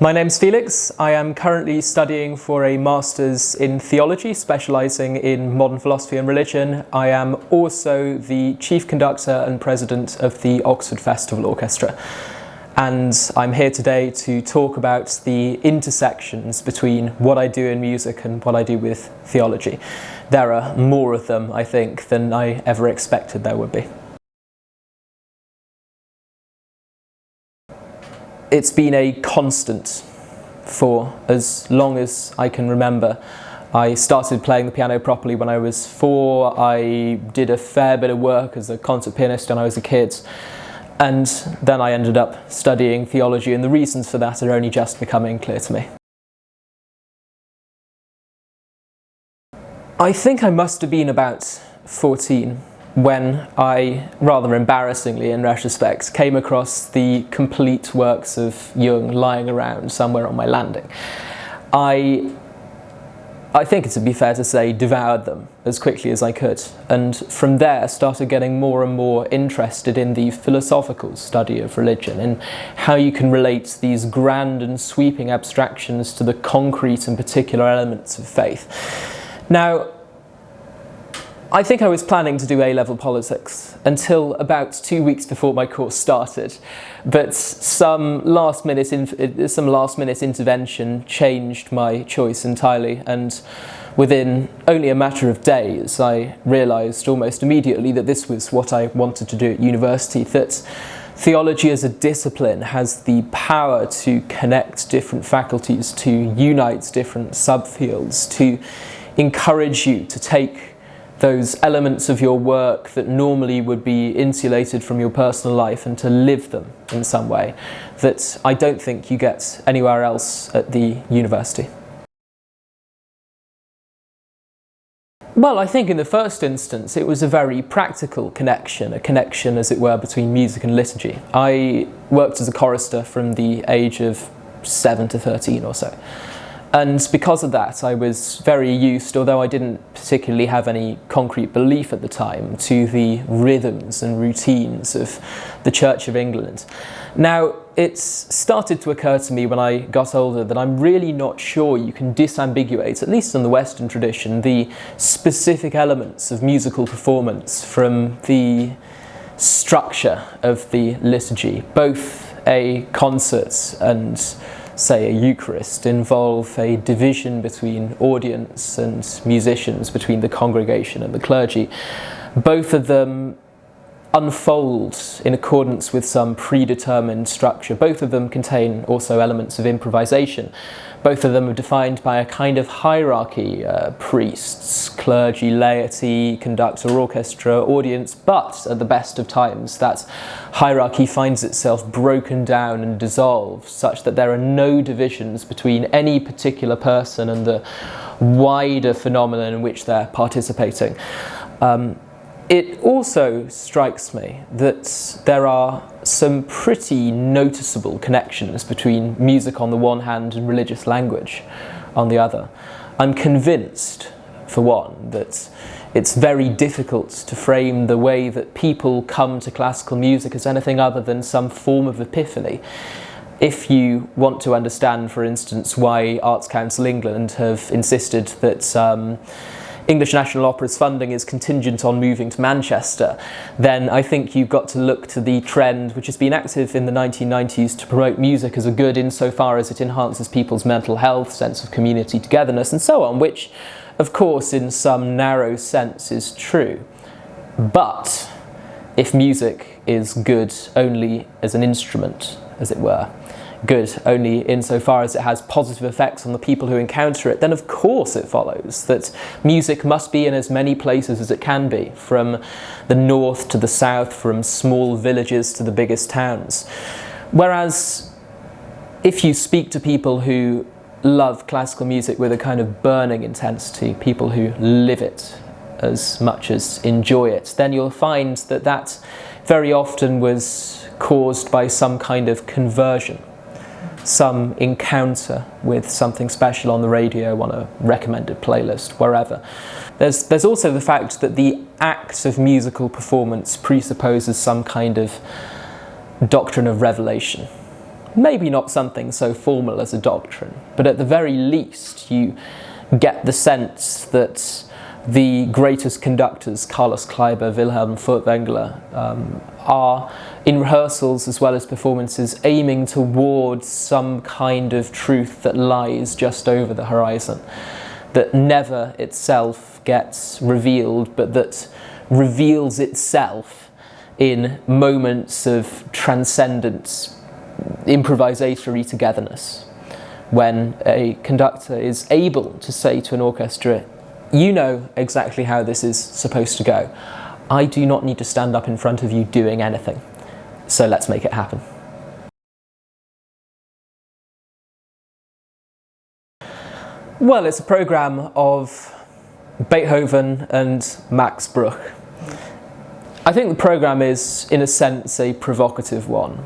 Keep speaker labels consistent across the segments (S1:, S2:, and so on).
S1: My name's Felix. I am currently studying for a Master's in Theology, specialising in modern philosophy and religion. I am also the Chief Conductor and President of the Oxford Festival Orchestra. And I'm here today to talk about the intersections between what I do in music and what I do with theology. There are more of them, I think, than I ever expected there would be. It's been a constant for as long as I can remember. I started playing the piano properly when I was 4. I did a fair bit of work as a concert pianist when I was a kid. And then I ended up studying theology, and the reasons for that are only just becoming clear to me. I think I must have been about 14 when I, rather embarrassingly in retrospect, came across the complete works of Jung lying around somewhere on my landing. I think it would be fair to say devoured them as quickly as I could, and from there started getting more and more interested in the philosophical study of religion and how you can relate these grand and sweeping abstractions to the concrete and particular elements of faith. Now, I think I was planning to do A-level politics until about 2 weeks before my course started, but some last-minute intervention changed my choice entirely, and within only a matter of days I realised almost immediately that this was what I wanted to do at university, that theology as a discipline has the power to connect different faculties, to unite different subfields, to encourage you to take those elements of your work that normally would be insulated from your personal life and to live them in some way that I don't think you get anywhere else at the university. Well, I think in the first instance it was a very practical connection, a connection as it were between music and liturgy. I worked as a chorister from the age of 7 to 13 or so. And because of that, I was very used, although I didn't particularly have any concrete belief at the time, to the rhythms and routines of the Church of England. Now, it's started to occur to me when I got older that I'm really not sure you can disambiguate, at least in the Western tradition, the specific elements of musical performance from the structure of the liturgy. Both a concert and, say, a Eucharist involve a division between audience and musicians, between the congregation and the clergy. Both of them unfold in accordance with some predetermined structure. Both of them contain also elements of improvisation. Both of them are defined by a kind of hierarchy, priests, clergy, laity, conductor, orchestra, audience, but at the best of times that hierarchy finds itself broken down and dissolved such that there are no divisions between any particular person and the wider phenomenon in which they're participating. It also strikes me that there are some pretty noticeable connections between music on the one hand and religious language on the other. I'm convinced, for one, that it's very difficult to frame the way that people come to classical music as anything other than some form of epiphany. If you want to understand, for instance, why Arts Council England have insisted that English National Opera's funding is contingent on moving to Manchester, then I think you've got to look to the trend which has been active in the 1990s to promote music as a good insofar as it enhances people's mental health, sense of community togetherness and so on, which of course in some narrow sense is true. But if music is good only as an instrument, as it were, good only insofar as it has positive effects on the people who encounter it, then of course it follows that music must be in as many places as it can be, from the north to the south, from small villages to the biggest towns. Whereas if you speak to people who love classical music with a kind of burning intensity, people who live it as much as enjoy it, then you'll find that that very often was caused by some kind of conversion, some encounter with something special on the radio, on a recommended playlist, wherever. There's also the fact that the act of musical performance presupposes some kind of doctrine of revelation. maybe not something so formal as a doctrine, but at the very least you get the sense that the greatest conductors, Carlos Kleiber, Wilhelm Furtwängler, are in rehearsals as well as performances aiming towards some kind of truth that lies just over the horizon, that never itself gets revealed, but that reveals itself in moments of transcendence, improvisatory togetherness, when a conductor is able to say to an orchestra, you know exactly how this is supposed to go. I do not need to stand up in front of you doing anything, so let's make it happen. Well, it's a programme of Beethoven and Max Bruch. I think the programme is, in a sense, a provocative one.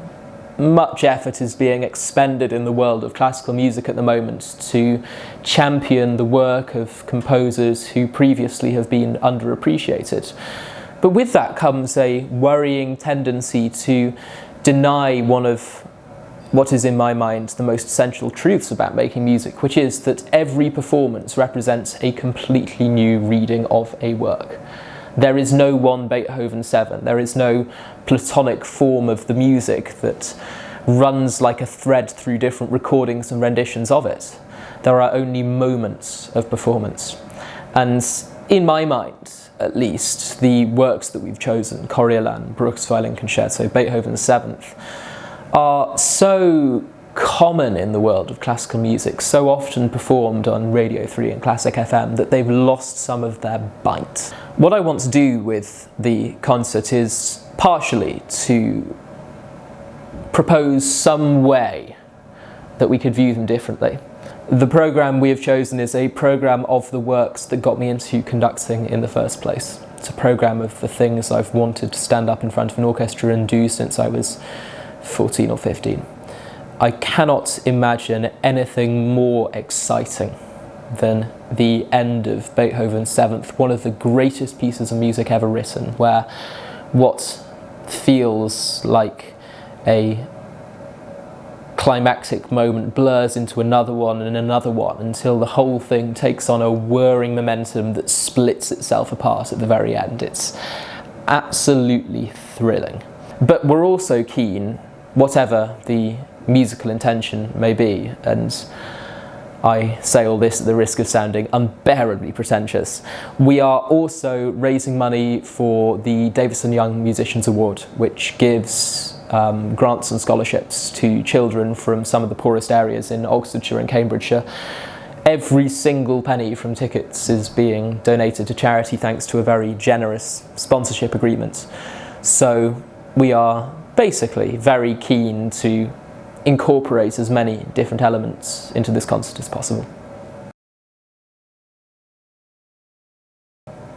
S1: Much effort is being expended in the world of classical music at the moment to champion the work of composers who previously have been underappreciated. But with that comes a worrying tendency to deny one of what is, in my mind, the most essential truths about making music, which is that every performance represents a completely new reading of a work. There is no one Beethoven 7, there is no platonic form of the music that runs like a thread through different recordings and renditions of it. There are only moments of performance. And in my mind, at least, the works that we've chosen, Coriolan, Bruch's Violin Concerto, Beethoven's 7th, are so common in the world of classical music, so often performed on Radio 3 and Classic FM, that they've lost some of their bite. What I want to do with the concert is partially to propose some way that we could view them differently. The programme we have chosen is a programme of the works that got me into conducting in the first place. It's a programme of the things I've wanted to stand up in front of an orchestra and do since I was 14 or 15. I cannot imagine anything more exciting than the end of Beethoven's 7th, one of the greatest pieces of music ever written, where what feels like a climactic moment blurs into another one and another one until the whole thing takes on a whirring momentum that splits itself apart at the very end. It's absolutely thrilling. But we're also keen, whatever the musical intention may be, and I say all this at the risk of sounding unbearably pretentious, we are also raising money for the Davison Young Musicians Award, which gives grants and scholarships to children from some of the poorest areas in Oxfordshire and Cambridgeshire. Every single penny from tickets is being donated to charity thanks to a very generous sponsorship agreement. So we are basically very keen to incorporate as many different elements into this concert as possible.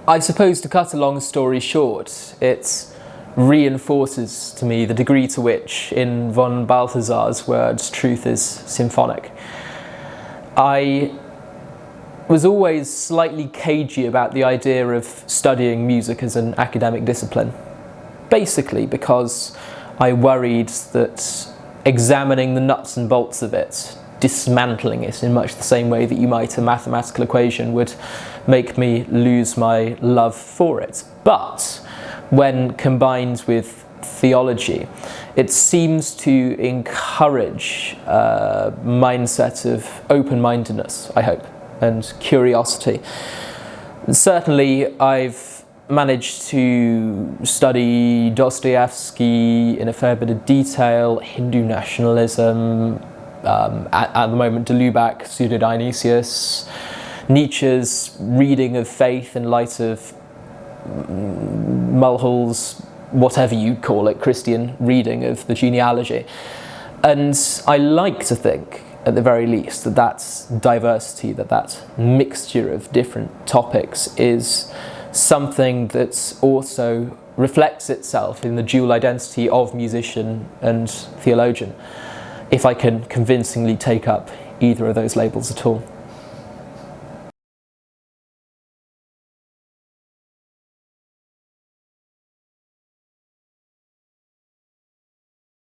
S1: I suppose, to cut a long story short, it reinforces to me the degree to which, in von Balthasar's words, truth is symphonic. I was always slightly cagey about the idea of studying music as an academic discipline, basically because I worried that examining the nuts and bolts of it, dismantling it in much the same way that you might a mathematical equation, would make me lose my love for it. But when combined with theology, it seems to encourage a mindset of open-mindedness, I hope, and curiosity. Certainly, I've managed to study Dostoevsky in a fair bit of detail, Hindu nationalism, at the moment Lubac, Pseudo-Dionysius, Nietzsche's reading of faith in light of Mulhall's, whatever you call it, Christian reading of the genealogy. And I like to think, at the very least, that that diversity, that mixture of different topics is something that also reflects itself in the dual identity of musician and theologian, if I can convincingly take up either of those labels at all.